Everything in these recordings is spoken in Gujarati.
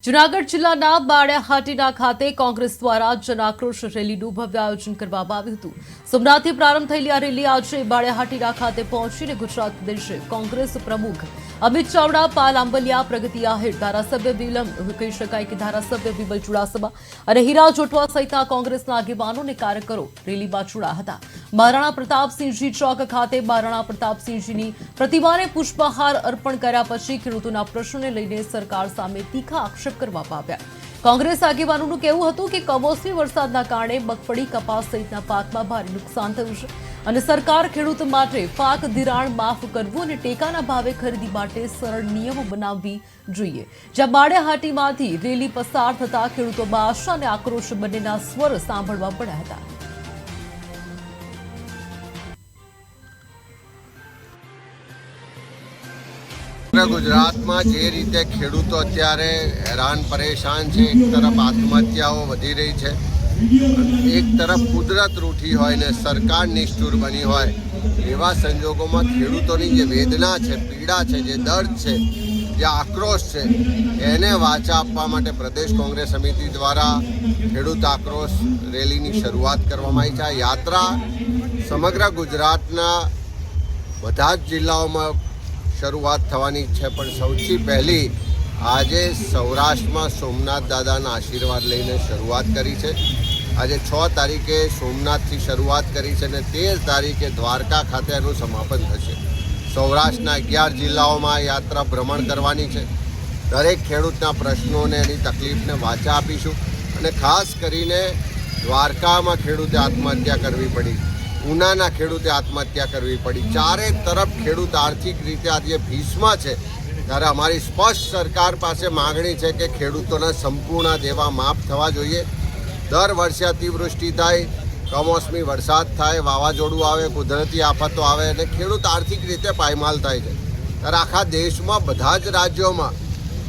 જૂનાગઢ જિલ્લાના બાળિયાહાટીના ખાતે કોંગ્રેસ દ્વારા જનાક્રોશ રેલીનું ભવ્ય આયોજન કરવામાં આવ્યું હતું। સોમનાથથી પ્રારંભ થયેલી આ રેલી આજે બાળિયાહાટીના ખાતે પહોંચીને ગુજરાત પ્રદેશ કોંગ્રેસ પ્રમુખ અમિત ચાવડા, પાલ આંબલિયા, પ્રગતિ આહિર, ધારાસભ્ય ધારાસભ્ય વિમલ ચુડાસમા અને હીરા જોટવા સહિતના કોંગ્રેસના આગેવાનો અને કાર્યકરો રેલીમાં જોડાયા હતા। મહારાણા પ્રતાપસિંહજી ચોક ખાતે મહારાણા પ્રતાપસિંહજીની પ્રતિમાને પુષ્પહાર અર્પણ કર્યા પછી ખેડૂતોના પ્રશ્નોને લઈને સરકાર સામે તીખા આક્ષેપ કરવામાં આવ્યા। કોંગ્રેસ આગેવાનોનું કહેવું હતું કે કમોસમી વરસાદના કારણે મગફળી, કપાસ સહિતના પાકમાં ભારે નુકસાન થયું છે અને સરકાર ખેડૂત માટે પાક ધિરાણ માફ કરવું અને ટેકાના ભાવે ખરીદી માટે સરળ નિયમો બનાવવી જોઈએ। જ્યાં બાળિયાહાટીમાંથી રેલી પસાર થતા ખેડૂતોમાં આશા અને આક્રોશ બંનેના સ્વર સાંભળવા મળ્યા હતા। ગુજરાતમાં જે રીતે ખેડૂતો અત્યારે હેરાન પરેશાન છે, એક તરફ આત્મહત્યાઓ વધી રહી છે, એક તરફ કુદરત રૂઠી હોય ને સરકાર નિષ્ઠુર બની હોય, એવા સંજોગોમાં ખેડૂતોની જે વેદના છે, પીડા છે, જે દર્દ છે, જે આક્રોશ છે, એને વાચા આપવા માટે પ્રદેશ કોંગ્રેસ સમિતિ દ્વારા ખેડૂત આક્રોશ રેલીની શરૂઆત કરવામાં આવી છે। આ યાત્રા સમગ્ર ગુજરાતના બધા જ જિલ્લાઓમાં શરૂઆત થવાની છે, પણ સૌથી પહેલી આજે સૌરાષ્ટ્રમાં સોમનાથ દાદાના આશીર્વાદ લઈને શરૂઆત કરી છે। આજે 6 તારીખે સોમનાથથી શરૂઆત કરી છે અને 13 તારીખે દ્વારકા ખાતે એનું સમાપન થશે। સૌરાષ્ટ્રના 11 જિલ્લાઓમાં યાત્રા ભ્રમણ કરવાની છે। દરેક ખેડૂતના પ્રશ્નોને એની તકલીફને વાચા આપીશું અને ખાસ કરીને દ્વારકામાં ખેડૂતે આત્મહત્યા કરવી પડી, ઉનાના ખેડૂતે આત્મહત્યા કરવી પડી, ચારે તરફ ખેડૂત આર્થિક રીતે આજે ભીષમાં છે, ત્યારે અમારી સ્પષ્ટ સરકાર પાસે માગણી છે કે ખેડૂતોના સંપૂર્ણ દેવા માફ થવા જોઈએ। દર વર્ષે અતિવૃષ્ટિ થાય, કમોસમી વરસાદ થાય, વાવાઝોડું આવે, કુદરતી આફતો આવે અને ખેડૂત આર્થિક રીતે પાયમાલ થાય છે। ત્યારે આખા દેશમાં બધા જ રાજ્યોમાં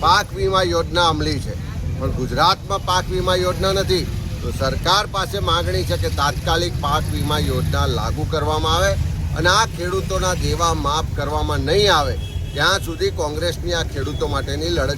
પાક વીમા યોજના અમલી છે, પણ ગુજરાતમાં પાક વીમા યોજના નથી। તો સરકાર પાસે માગણી છે કે તાત્કાલિક પાક વીમા યોજના લાગુ કરવામાં આવે અને આ ખેડૂતોના દેવા માફ કરવામાં નહીં આવે ત્યાં સુધી કોંગ્રેસની આ ખેડૂતો માટેની લડત